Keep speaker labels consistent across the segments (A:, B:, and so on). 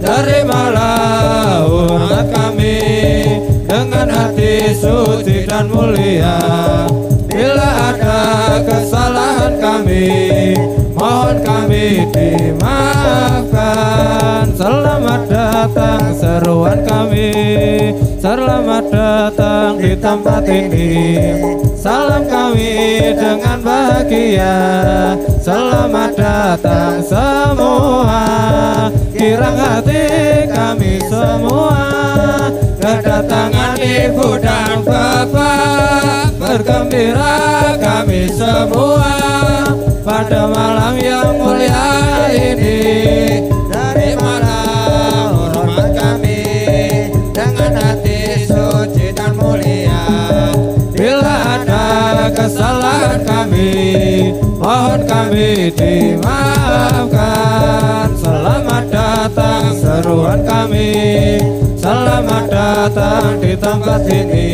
A: terimalah hormat kami dengan hati suci dan mulia. Bila ada kesalahan kami, mohon kami dimaafkan. Selamat datang seruan kami, selamat datang di tempat ini. Salam kami dengan bahagia, selamat datang semua. Kirang hati kami semua, kedatangan ibu dan bapak, bergembira kami semua pada malam yang mulia ini. Terimalah hormat kami dengan hati suci dan mulia. Bila ada kesalahan kami, mohon kami dimaafkan. Selamat datang seruan kami, selamat datang di tempat ini.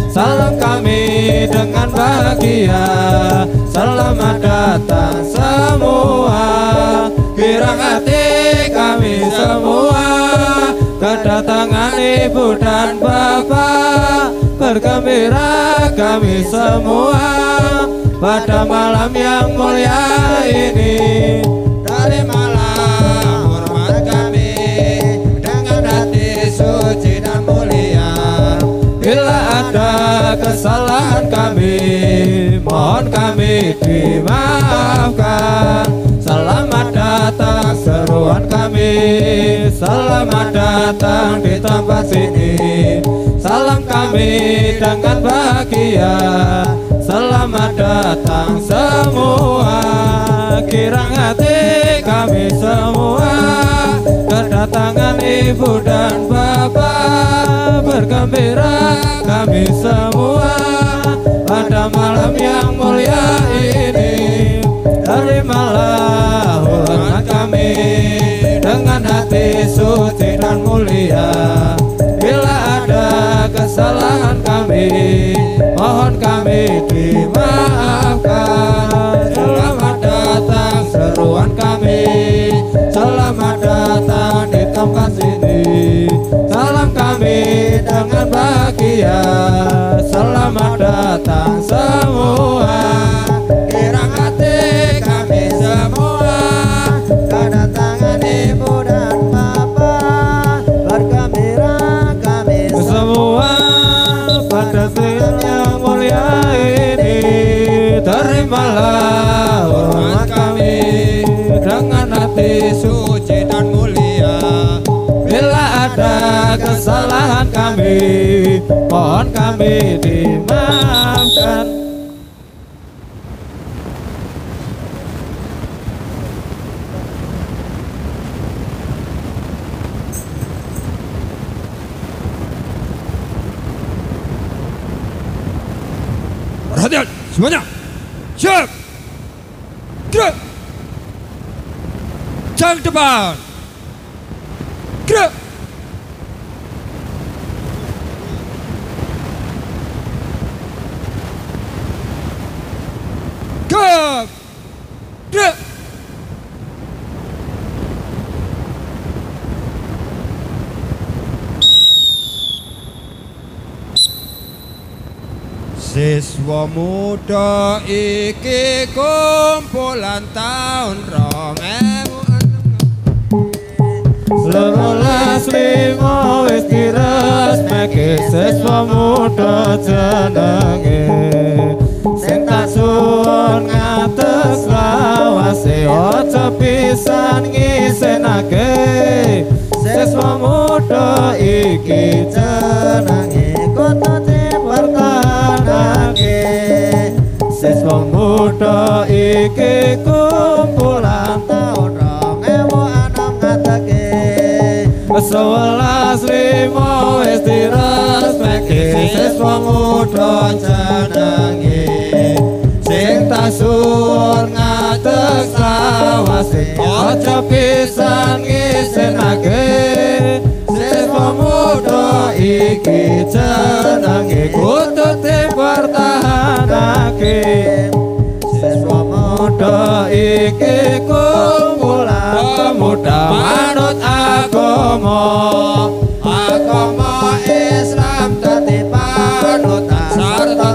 A: Salam kami dengan bahagia, selamat datang semua. Kirang hati kami semua, kedatangan ibu dan bapak, bergembira kami semua pada malam yang mulia ini. Terimalah hormat kami dengan hati suci dan mulia. Bila ada kesalahan kami, mohon kami dimaafkan. Selamat datang seruan kami, selamat datang di tempat sini. Salam kami dengan bahagia, selamat datang semua. Kirang hati kami semua, kedatangan ibu dan bapak, bergembira kami semua pada malam yang mulia ini. Terimalah hormat kami dengan hati suci dan mulia. Bila ada kesalahan kami, mohon kami dimaafkan. Selamat datang seruan kami, selamat datang di tempat sini. Salam kami dengan bahagia, selamat datang semua. Kirang hati kami semua, kedatangan ibu dan bapak, bergembira kami semua pada siang yang mulia ini. Terimalah hormat kami dengan hati suci dan mulia. Bila ada kesalahan kami, mohon kami dimaafkan.
B: Perhatian semuanya, siap, gerak, jang depan, gerak. Gerak, gerak. Siswa muda iki kumpulan tahun
A: 2015 wis diresmeke siswa muda jenenge. Sing tak suwun ngates lawase aja pisan ngisenake. Siswa muda iki jenenge kudu dipertahanake. Siswa muda iki kumpulan tahun 2006 ngatake. 11.5 wis diresmeke siswa muda jenenge. Sing tak suwun ngates lawase aja pisan ngisenake. Siswa muda iki jenenge kudu dipertahanake. Siswa muda iki kumpulan pemuda manut agama. agama Islam dadi panutan sarta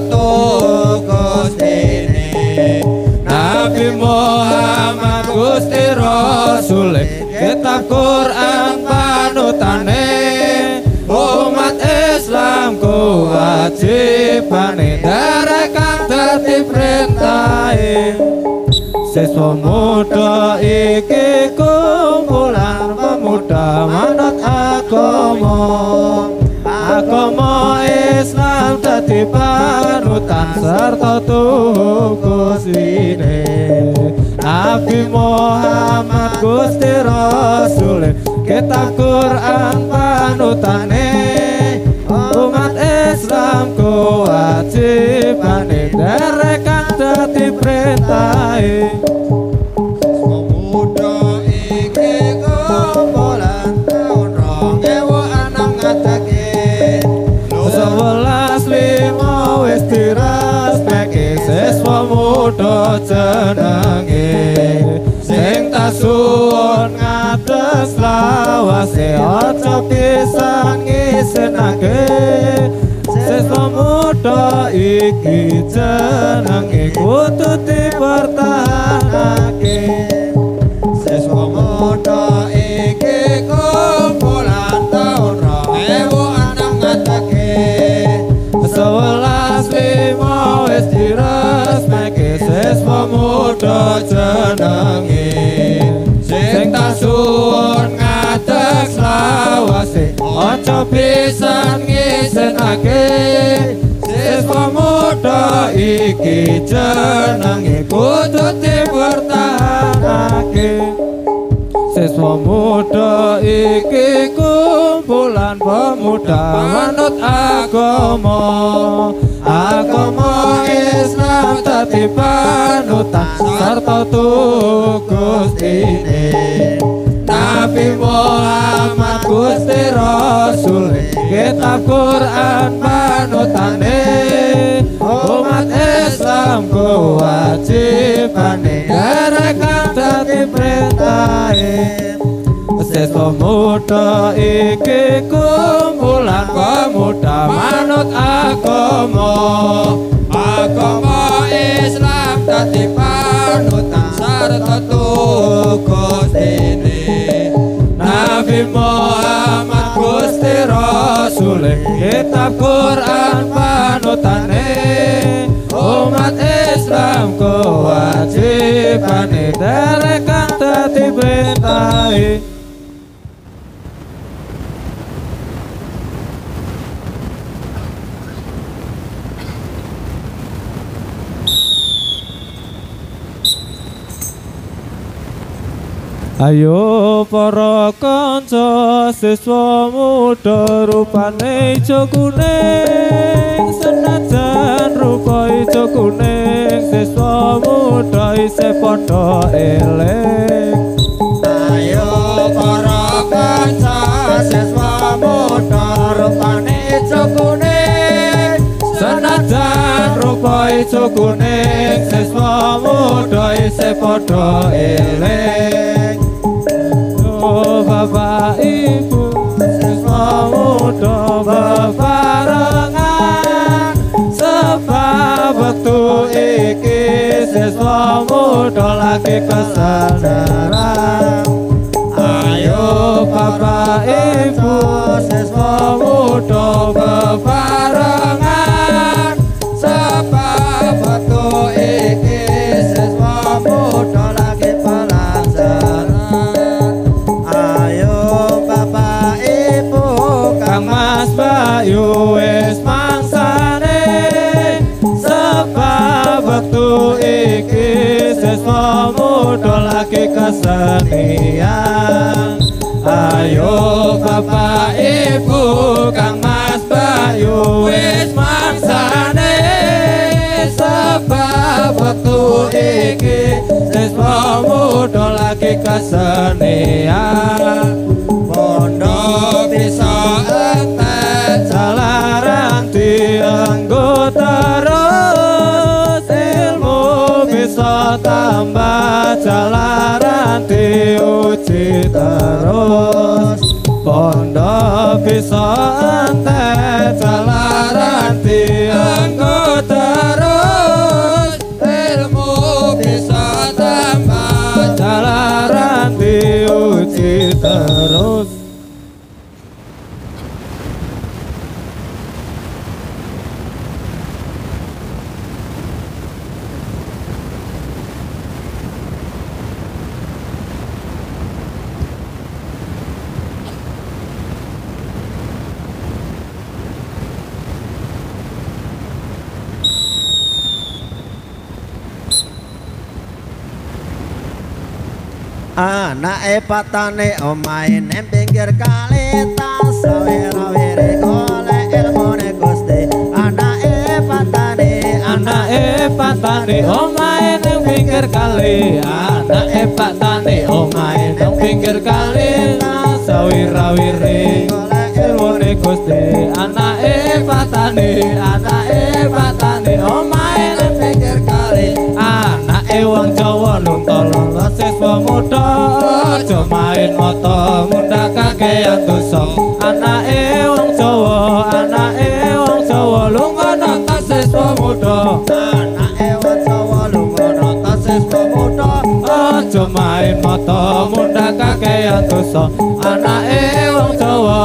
A: Gustine Nabi Muhammad Gusti Rasul kitab Quran panutane umat Islam kewajibane nderekan dadi perintahe siswa muda iki kumpulan pemuda manut agama Islam dadi panutan sarta Gustine Nabi Muhammad Gusti Rasul kitab Quran panutane umat Islam kewajibane nderekan dadi perintahe pemuda iki kumpulan taun 2006 ngatake 11.5 wis diraspeke siswa muda jenenge sing tak suwun ngates lawase aja pisan ngisenake siswa muda iki jenenge kudu dipertahanake siswa muda iki kumpulan taun 2006 ngatake 11.5 wis diraspeke siswa muda jenenge sing tak suwun ngates lawase aja pisan ngisenake siswa muda iki jenenge kudu dipertahanake siswa muda iki kumpulan pemuda manut agama Islam dadi panutan sarta Gustine Nabi Muhammad Gusti Rasul kitab Quran panutane umat Islam kewajibane nderekan dadi perintahe siswa muda iki kumpulan pemuda manut agama Islam dadi panutan sarta Gustine Nabi Muhammad Gusti Rasul kitab Quran panutane umat Islam kewajibane nderekan dadi perintahe Ayo para kanca siswa muda rupane ijo kuning senajan rupa ijo kuning siswa muda isih padha eling Ayo para kanca siswa muda rupane ijo kuning senajan rupa ijo kuning siswa muda isih padha eling Bapak Ibu siswa muda bebarengan sebab waktu iki siswa muda lagi kesadaran Ayo Bapak Ibu siswa muda bebarengan sebab waktu iki siswa muda lagi pelajaran Mas Bayu wis mangsane sebab waktu iki siswa muda lagi kesenian Ayo Bapak Ibu Kang Mas Bayu wis mangsane sebab waktu iki siswa muda lagi kesenian Pondok bisa jalaran dianggo terus ilmu bisa tambah jalaran diuji terus bisa entek jalaran dianggo terus ilmu bisa tambah jalaran diuji terus.
C: Anake patane omahe nang pinggir kali tas sawira-wiri golek ilmune Gusti. Anake patane
A: omahe nang pinggir kali. Anake patane omahe nang pinggir kali. Sawira-wiri golek ilmune Gusti. Anake patane omahe nang pinggir kali. Anake wong Jawa nuntolo siswa muda aja main mata mundhak kakean dosa. Anake wong Jawa lunga nata siswa muda.
C: Anake wong Jawa lunga nata siswa muda
A: aja main mata mundhak kakean dosa. Anake wong Jawa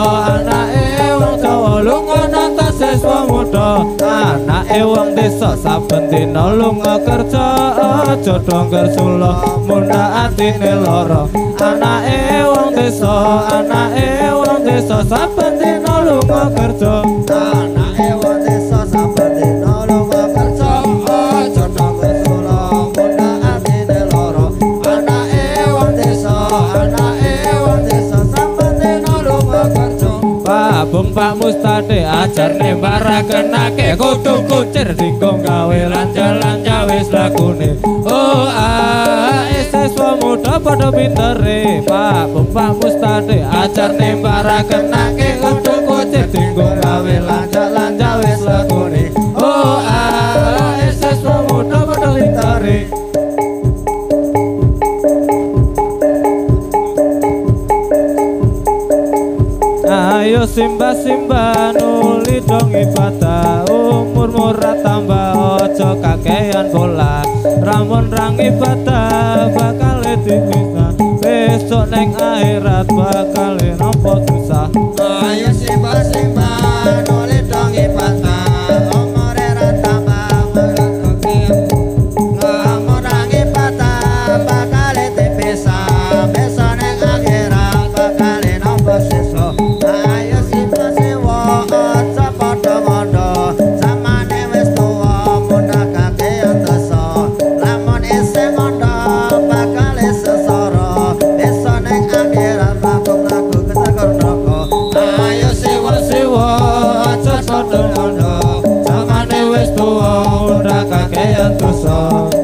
A: lunga nata siswa muda. Anake wong desa saben dina lunga kerja aja dongger sula mundhak atine lara. Anake wong desa saben dina lunga kerja.
C: Anake wong desa saben dina lunga kerja aja dongger sula mundhak atine lara. Anake wong desa saben dina lunga kerja.
A: Babung Pak Mustade ajarne mbarakenake kudu kucir dinggo gawe lanjal-lanjal wis lakune. Oh siswa muda padha pintere. Babung Pak Mustade ajarne mbarakenake kudu kucir dinggo gawe lanjal-lanjal wis lakune. Oh siswa muda padha pintere. Ayo simba nuli dong ibadah, umur murah tambah ojo kakean bola. Ramun rang ibadah bakal dipisah, besok neng akhirat bakal nampa susah.
C: Ayo simba nuli dong ibadah, umur ra tambah ojo kakean. Ramun rang ibadah bakal dipisah, besok neng akhirat bakal nampa susah.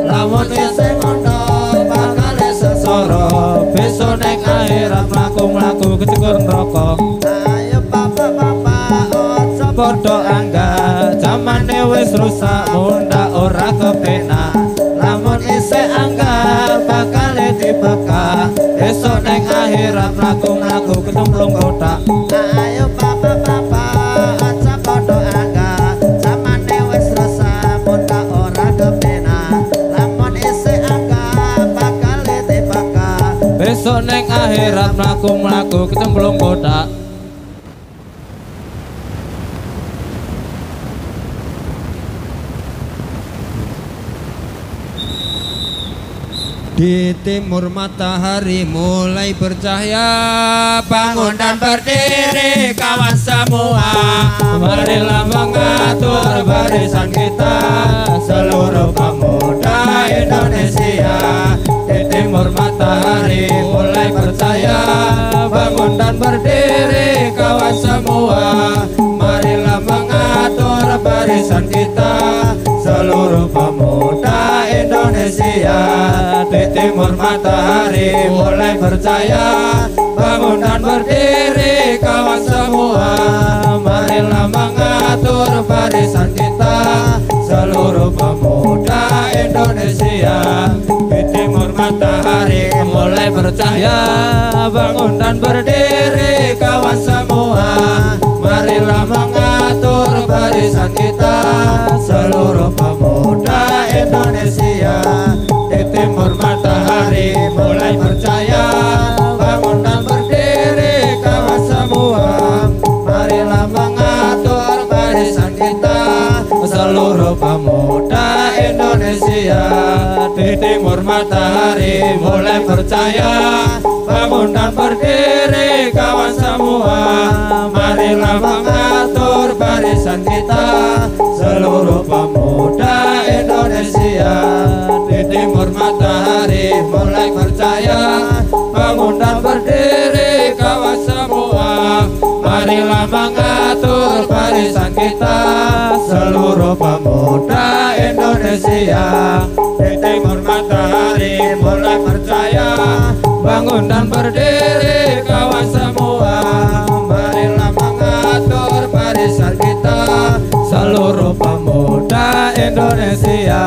A: Lamun isih mondok bakal sesara, besok nek akhirat mlaku-mlaku kecekur neraka.
C: Ayo bapak-bapak aja
A: Padha angga, jamane wis rusak mundhak ora kepenak. Lamun isih angga bakal dibakar, besok nek akhirat mlaku-mlaku kecemplung kotak.
C: Ayo bapak-bapak aja padha angga, jamane wis rusak mundhak ora kepenak. Lamun isih angga bakal dibakar,
A: besok nek akhirat mlaku-mlaku kecemplung kotak.
B: Di timur matahari mulai bercahaya, bangun dan berdiri kawan semua.
A: Marilah mengatur barisan kita, seluruh pemuda Indonesia. Di timur matahari mulai bercahaya, bangun dan berdiri kawan semua. Marilah mengatur barisan kita, seluruh pemuda Indonesia. Di timur matahari mulai bercahaya, bangun dan berdiri kawan semua. Marilah mengatur barisan kita, seluruh pemuda Indonesia. Di timur matahari mulai bercahaya, bangun dan berdiri kawan semua.
C: barisan kita seluruh pemuda Indonesia. Di timur matahari mulai percaya, bangun dan berdiri kawan semua. Marilah mengatur barisan kita seluruh pemuda Indonesia. Di timur matahari mulai percaya, bangun dan berdiri kawan semua. Marilah mengatur barisan kita seluruh pemuda Indonesia. Di timur matahari mulai percaya, bangun dan berdiri kawan semua. Marilah mengatur barisan kita seluruh pemuda Indonesia. Di timur matahari mulai percaya, bangun dan berdiri kawan semua. Marilah mengatur barisan kita seluruh pemuda Indonesia.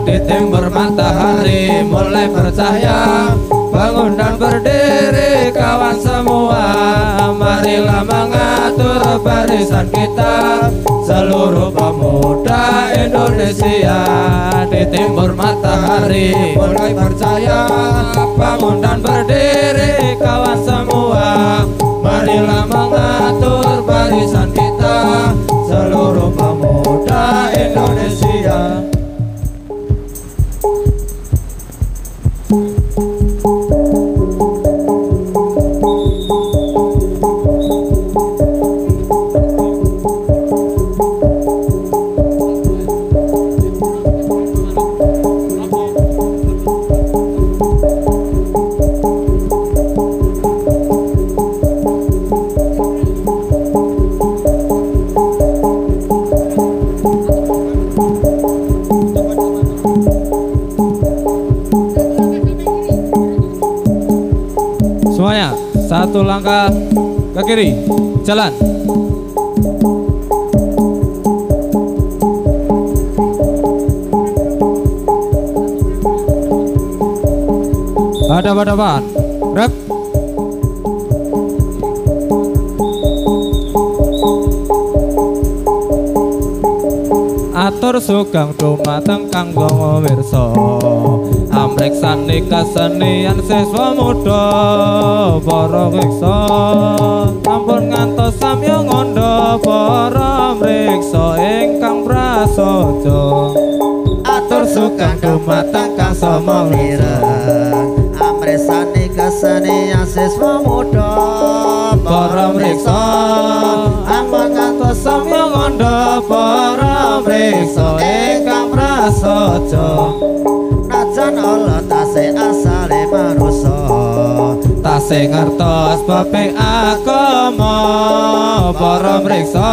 C: Di timur matahari mulai percaya, bangun dan berdiri kawan semua. Marilah mengatur barisan kita seluruh pemuda Indonesia. Di timur matahari mulai percaya, bangun dan berdiri kawan semua. Marilah mengatur barisan kita seluruh pemuda Indonesia.
A: Semuanya satu langkah ke kiri, jalan. Hadap-hadapan, gerak. Atur sugeng dumateng kanggo wirsa, amreksani kesenian siswa muda. Para weksa ampun ngantos samya ngandha, para mriksa ingkang prasaja.
C: Atur sugeng dumateng kang sama mireng, amresani kesenian siswa muda.
A: Para mriksa
C: ampun ngantos samya
A: ngandha, para mriksa ingkang prasaja.
C: najan Allah tasih asale manusa,
A: tasih ngertos babe agama. Para mriksa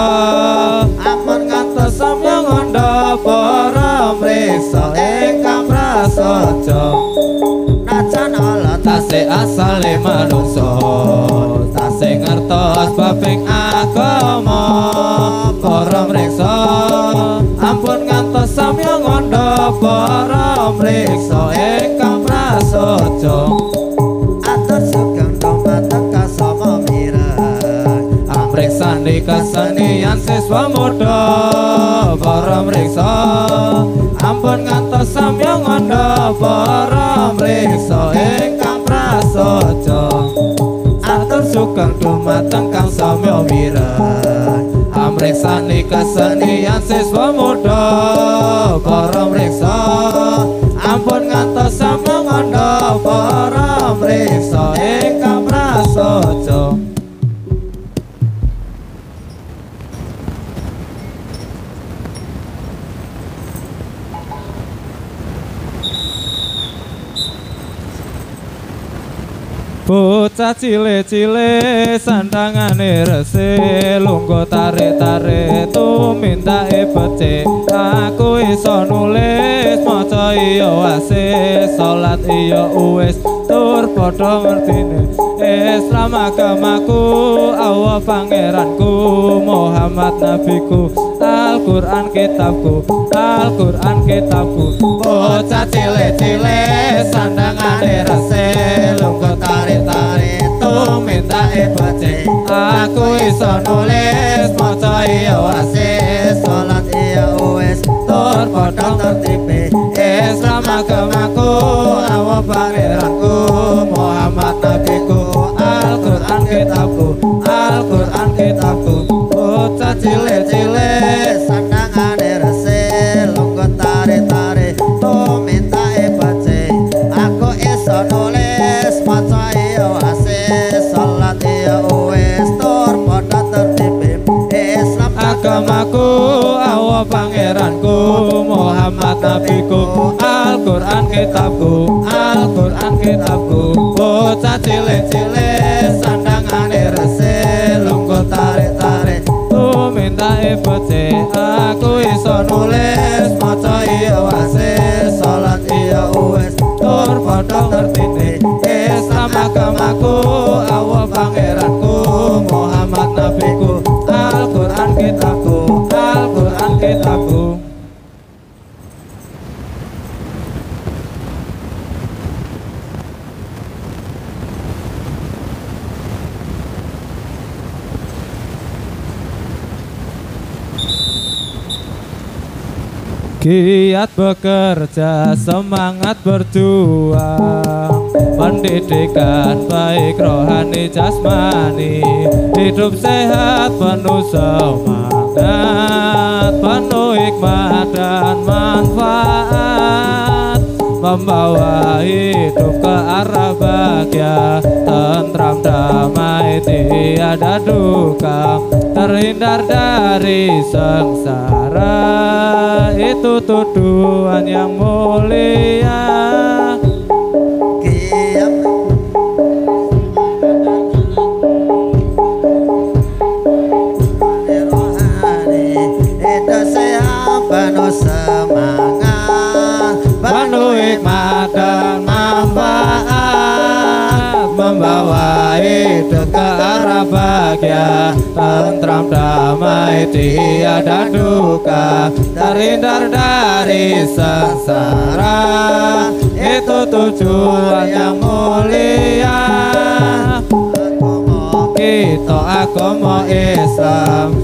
C: ampun
A: ngantos samya ngandha, para mriksa ingkang prasaja.
C: najan Allah
A: Tasih asale manungsa, tasih ngertos babing agama. Para mriksa ampun ngantos samya ngandha, para mriksa ingkang prasaja.
C: atur sugeng dumateng kang sama mireng,
A: Amreksani kesenian siswa muda. Para mriksa ampun ngantos samya ngandha, para mriksa ingkang prasaja. Atur sugeng dumateng kang samya mireng, amreksani kesenian siswa muda. Para mriksa ampun ngantos samya ngandha, para mriksa ingkang prasaja. Bocah cilik-cilik sandangane resik, lungguh tarik-tarik tumindake becik. Aku iso nulis maca iya wasis, salat iya uwis tur padha ngertine. Islam agamaku, Allah pangeranku, Muhammad nabiku, Al-Quran kitabku, Al-Quran kitabku.
C: Bocah cilik-cilik sandangane rese lungguh tari-tari tuminta baca. Aku iso nulis maca iya wasis salat iya wis tur padha tertibe. Islam agamaku, Allah pangeranku, Muhammad nabiku, Al-Quran kitabku, Al-Quran kitabku. Bocah cilik-cilik sandangane rese lungguh tari-tari tuminta baca. Aku iso nulis maca iya wasis salat iya wis tur padha tertibe. Islam
A: Agamaku, Allah pangeranku, Muhammad nabiku, Al-Quran kitabku, Al-Quran kitabku. Bocah cilik-cilik sandangane rese lungguh tarik-tarik tuminta baca. Aku iso nulis maca iya wasis salat iya wis tur padha tertibe. Islam agamaku, Allah pangeranku, Muhammad nabiku, Al-Quran kitabku, Al-Quran kitabku. Giat bekerja, semangat berjuang, pendidikan baik rohani jasmani, hidup sehat penuh semangat, penuh hikmah dan manfaat, membawa hidup ke arah bahagia, tentram damai tiada duka, terhindar dari sengsara. Itu tujuan yang mulia.
C: Penuh semangat,
A: Penuh hikmah dan manfaat, membawa hidup ke arah bahagia, tentram damai tiada duka, terhindar dari sengsara. Itu tujuan yang mulia. Kita agama Islam,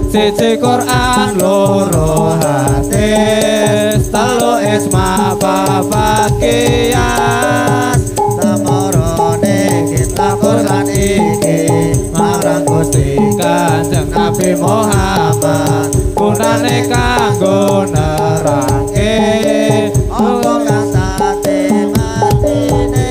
A: siji Quran loro hadis, telu isma papat qiyas.
C: Tamorone kita Quran iki marang Gusti
A: Kanjeng Nabi Muhammad, gunane kanggo nerangke
C: apa kasate matine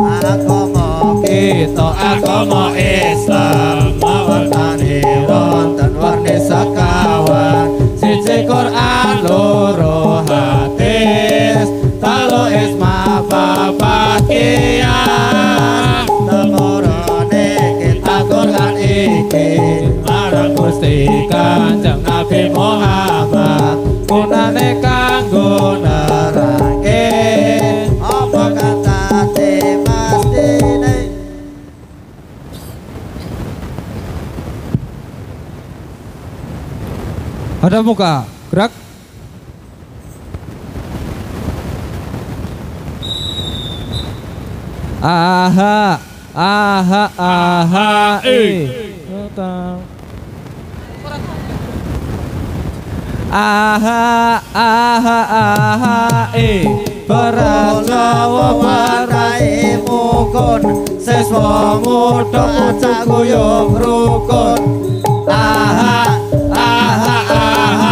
C: agama
A: kita agama Islam.
C: warnane wonten warni
A: Sekawan siji Quran loro hadis, telu isma papat qiyas.
C: Tamorone kita
A: Quran iki marang Gusti Kanjeng Nabi Muhammad, gunane kanggo nerangke
C: apa kasate mastine.
A: Ada muka, gerak. Aha, aha, aha, aha, aha, aha, beras Jawa
C: Warai mukun
A: siswa muda
C: acak guyub rukun.
A: aha, aha, aha,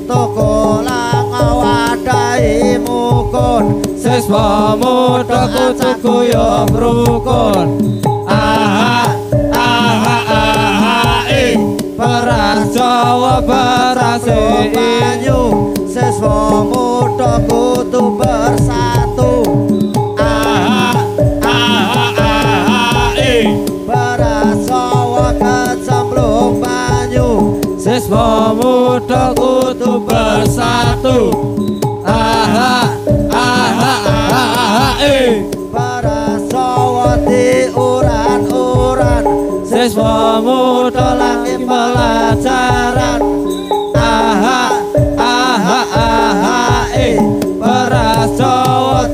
C: Toko lango wadai mukun
A: siswa muda kudu guyub rukun. Aha, aha, aha, beras Jawa beras
C: banyu siswa muda kudu bersatu.
A: aha, aha, aha,
C: Beras Jawa kecemplung banyu
A: siswa muda kudu bersatu. Aha, aha, siswa muda lagi pelajaran. Aha, aha, aha, beras Jawa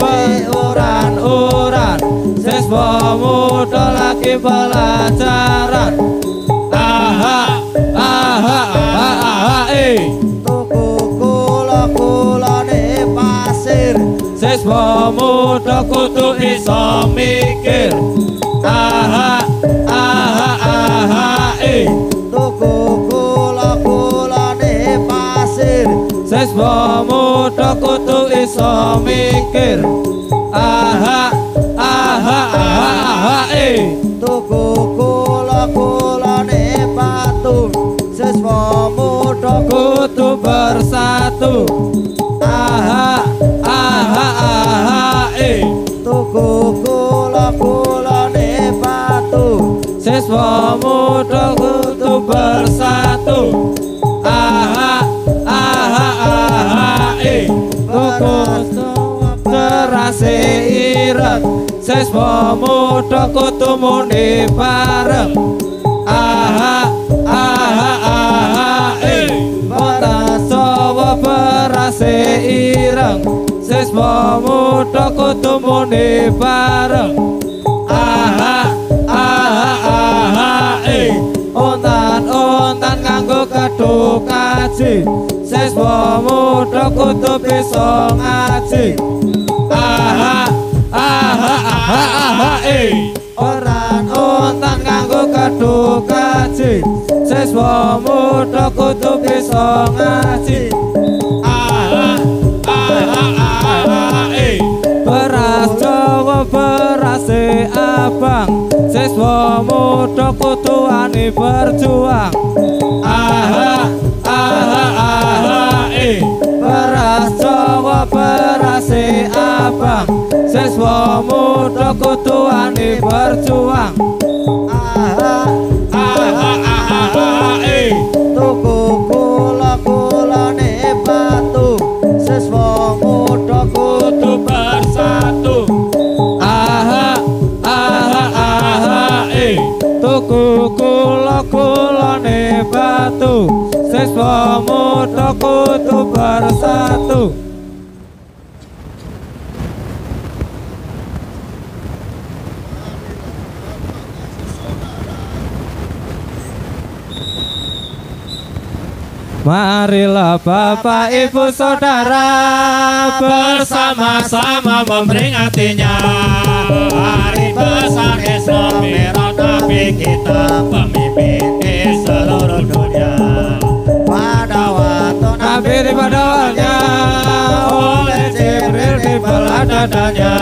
A: uran-uran. Siswa muda lagi pelajaran. Aha, aha, aha, aha,
C: tuku kula-kulane pasir.
A: siswa muda kudu iso mikir. Aha, aha, aha,
C: tuku kula-kulane pasir.
A: siswa muda kudu iso mikir. Aha, aha, aha, aha,
C: tuku kula-kulane batu. Siswa muda
A: kudu bersatu. Aha, aha, aha,
C: tuku kula-kulane batu.
A: siswa muda kudu bersatu. Aha, aha, aha, kudu terase ireng. Siswa muda kudu muni bareng. Aha, aha, aha, beras Jawa berase ireng. Siswa muda kudu muni bareng. Aha, aha, aha, untan-untan nganggo keduk kaji. Siswa muda kudu bisa ngaji. Aha, aha, aha, aha, untan nganggo keduk kaji. Siswa muda kudu bisa ngaji. Aha, aha, aha, beras Jawa berase abang. Siswa muda kudu wani berjuang. Aha, aha, aha, beras Jawa berase abang. Siswa muda kudu wani berjuang.
C: aha,
A: Aha, aha,
C: tuku kula-kulane batu. Siswa muda
A: kudu bersatu. Aha, aha, aha, tuku kula-kulane batu. Siswa muda kudu bersatu. Marilah Bapak Ibu Saudara bersama-sama memperingatinya Hari Besar Islam Mi'raj Nabi kita, pemimpin di seluruh dunia.
C: pada waktu
A: Nabi dibadawanya oleh Jibril dibelah dadanya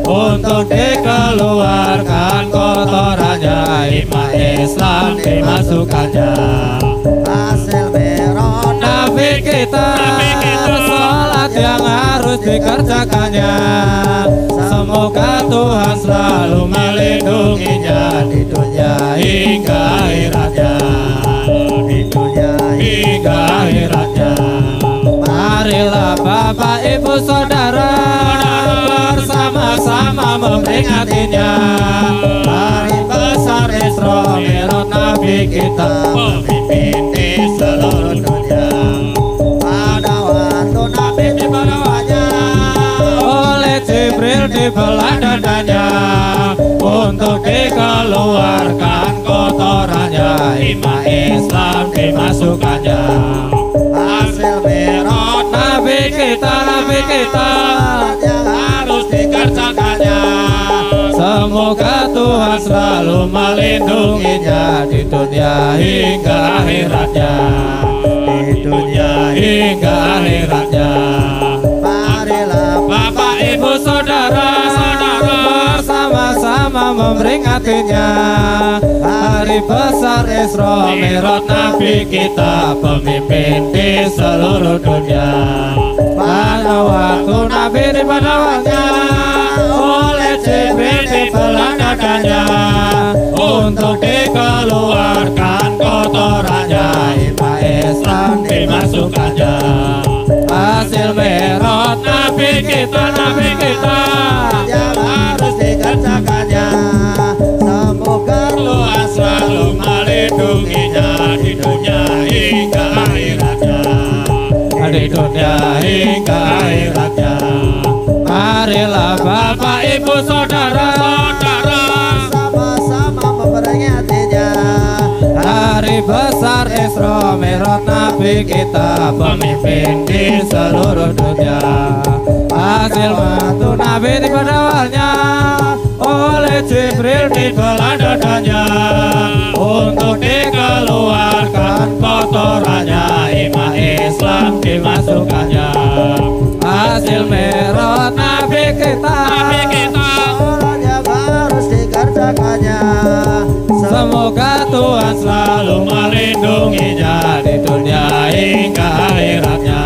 A: untuk dikeluarkan kotorannya, iman Islam dimasukkannya.
C: hasil Mi'raj
A: Nabi kita, sholat yang harus dikerjakannya. Semoga Tuhan selalu melindunginya di dunia hingga akhiratnya.
C: di dunia
A: Hingga akhiratnya. Marilah Bapak Ibu Saudara bersama-sama memperingatinya Hari Besar Isra Mi'raj Nabi kita, pemimpin di seluruh dunia.
C: pada waktu Nabi
A: Dibawanya oleh Jibril dibelah dadanya untuk dikeluarkan kotorannya, iman Islam dimasukkannya.
C: hasil Mi'raj
A: Nabi kita
C: yang
A: harus dikerjakannya. Semoga Tuhan selalu melindunginya di dunia hingga akhiratnya. Di dunia hingga akhiratnya.
C: marilah
A: Bapak Ibu Saudara bersama-sama memperingatinya Hari Besar Isra Mi'raj Nabi kita, pemimpin di seluruh dunia. Pada waktu Nabi dibadawanya oleh Jibril dibelah dadanya untuk dikeluarkan kotorannya, iman Islam dimasukkannya. Hasil Mi'raj Nabi kita
C: yang harus dikerjakannya. Semoga
A: Tuhan selalu saudara
C: sama-sama memperingatinya.
A: hari besar Isra Mi'raj Nabi kita, pemimpin di seluruh dunia. Hasil waktu Nabi tiba awalnya oleh Jibril dibelah dadanya untuk dikeluarkan kotorannya, iman Islam dimasukkannya. Hasil Mi'raj Nabi kita,
C: Sholat yang harus dikerjakannya.
A: semoga Tuhan selalu melindunginya di dunia hingga akhiratnya,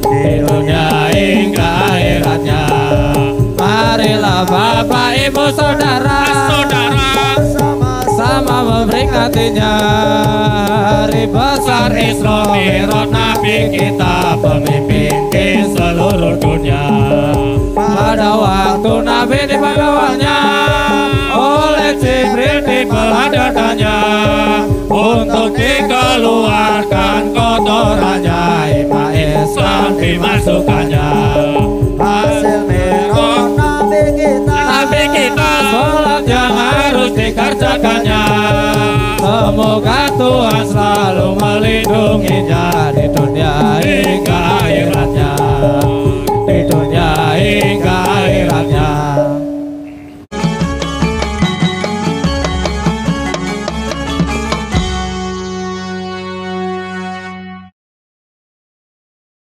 A: di dunia hingga akhiratnya. Marilah Bapak Ibu Saudara sama memperingatinya hari besar Isra Mi'raj Nabi kita, pemimpin di seluruh dunia. Pada waktu Nabi dibawanya oleh Jibril dibelah dadanya untuk dikeluarkan kotorannya, iman Islam dimasukkannya.
C: Hasil Mi'raj
A: Nabi kita, sholat yang harus dikerjakannya. Semoga Tuhan selalu melindunginya